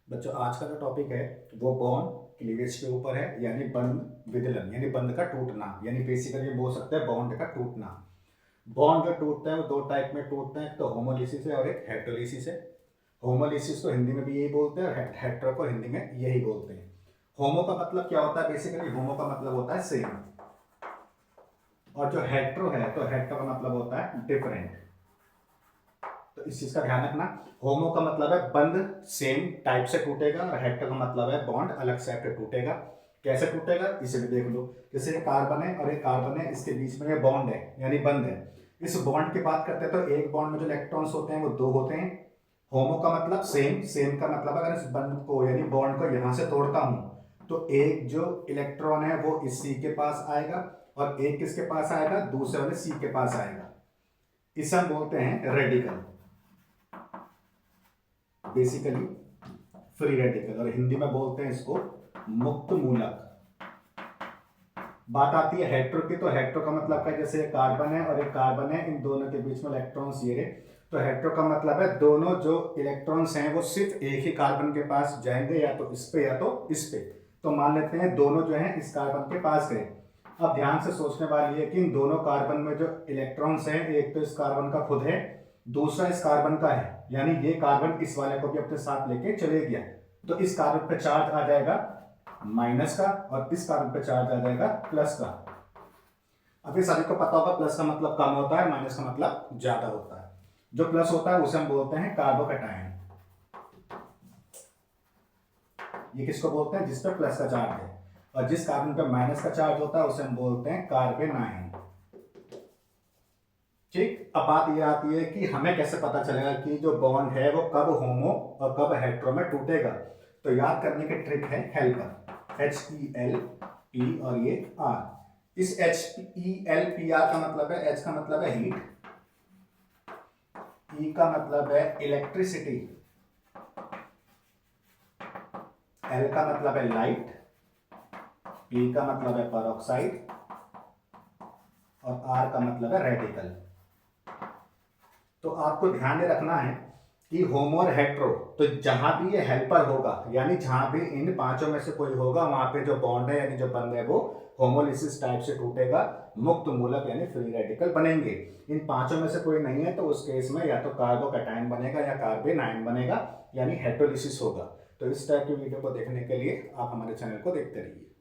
बच्चों आज का जो टॉपिक है वो बॉन्ड क्लीवेज के ऊपर है, यानी बंध विदलन, यानी बंध का टूटना, यानी बेसिकली बोल सकते हैं बॉन्ड का टूटना। बॉन्ड जो टूटता है वो दो टाइप में टूटता है, एक तो होमोलिसिस है और एक हेटेरोलिसिस है। होमोलिसिस को हिंदी में भी यही बोलते हैं और हेटेरो को हिंदी में यही बोलते हैं। होमो का मतलब क्या होता है? बेसिकली होमो का मतलब होता है सेम, और जो हेटेरो है तो हेटेरो का मतलब होता है डिफरेंट। तो इस चीज का ध्यान रखना। होमो का मतलब है बंध सेम टाइप से टूटेगा और हेटेरो का मतलब है बॉन्ड अलग से टूटेगा। कैसे टूटेगा इसे भी देख लो। जैसे एक कार्बन है और एक कार्बन है, इसके बीच में ये बॉन्ड है यानी बंध है। इस बॉन्ड की बात करते हैं तो एक बॉन्ड में जो इलेक्ट्रॉन्स होते हैं वो दो होते हैं। होमो का मतलब सेम, सेम का मतलब अगर इस बंध को यानी बॉन्ड को यहां से तोड़ता हूं तो एक जो इलेक्ट्रॉन है वो इस सी के पास आएगा और एक किसके पास आएगा? दूसरे वाले सी के पास आएगा। इसे हम बोलते हैं रेडिकल, बेसिकली फ्री रेडिकल, और हिंदी में बोलते हैं इसको मुक्त मूलक। बात आती है हेटेरो की, तो हेटेरो का मतलब क्या? जैसे कार्बन है और एक कार्बन है, इन दोनों के बीच में इलेक्ट्रॉन्स ये रहे, तो हेटेरो का मतलब है दोनों जो इलेक्ट्रॉन्स हैं वो सिर्फ एक ही कार्बन के पास जाएंगे, या तो इस पे या तो इस पे। तो मान लेते हैं दोनों जो है इस कार्बन के पास गए। अब ध्यान से सोचने वाली है कि इन दोनों कार्बन में जो इलेक्ट्रॉन्स हैं, एक तो इस कार्बन का खुद है, दूसरा इस कार्बन का है, यानी ये कार्बन इस वाले को भी अपने साथ लेके चले गया। तो इस कार्बन पे चार्ज आ जाएगा माइनस का और इस कार्बन पे चार्ज आ जाएगा प्लस का। अब ये सभी को पता होगा प्लस का मतलब कम होता है, माइनस का मतलब ज्यादा होता है। जो प्लस होता है उसे हम बोलते हैं कार्बोकैटायन। ये किसको बोलते हैं? जिस पे प्लस का चार्ज है। और जिस कार्बन पे माइनस का चार्ज होता है उसे हम बोलते हैं कार्बेनाइन। ठीक, अब बात ये आती है कि हमें कैसे पता चलेगा कि जो बॉन्ड है वो कब होमो और कब हेटेरो में टूटेगा। तो याद करने की ट्रिक है हेल्पर, HELP और ये R। इस HELPR का मतलब है, H का मतलब है हीट, E का मतलब है इलेक्ट्रिसिटी, L का मतलब है लाइट, P का मतलब है परऑक्साइड और R का मतलब है रेडिकल। तो आपको ध्यान में रखना है कि होमो और हेटेरो, तो जहां भी ये हेल्पर होगा यानी जहां भी इन पांचों में से कोई होगा वहां पे जो बॉन्ड है यानी जो बंध है वो होमोलिसिस टाइप से टूटेगा, मुक्त मूलक यानी फ्री रेडिकल बनेंगे। इन पांचों में से कोई नहीं है तो उस केस में या तो कार्बोकैटायन बनेगा या कार्बेनाइन बनेगा, यानी हेटेरोलिसिस होगा। तो इस टाइप की वीडियो को देखने के लिए आप हमारे चैनल को देखते रहिए।